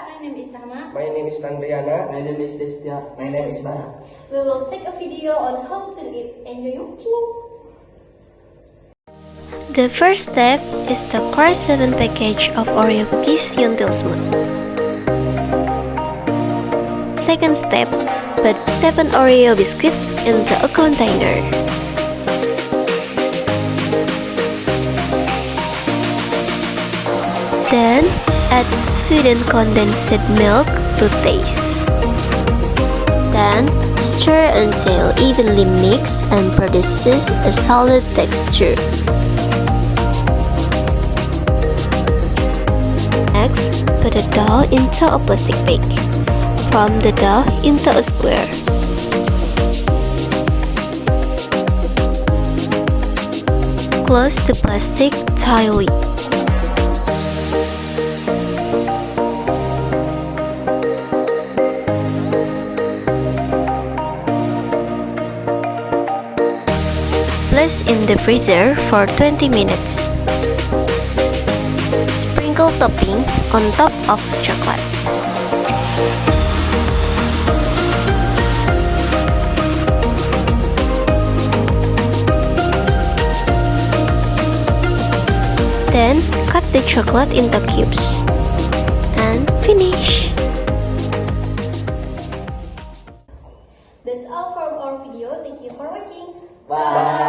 My name is Rahma. My name is Landriana. My name is Destia. My name is Bara. We will take a video on how to do it. Enjoy watching. The first step is the Core 7 package of Oreo cookies until smooth. Second step, put 7 Oreo biscuits into a container. Then, add sweetened condensed milk to taste. Then, stir until evenly mixed and produces a solid texture. Next, put the dough into a plastic bag. Form the dough into a square. Close the plastic tightly. Place in the freezer for 20 minutes. Sprinkle topping on top of the chocolate. Then cut the chocolate into cubes. And finish! That's all from our video. Thank you for watching. Bye.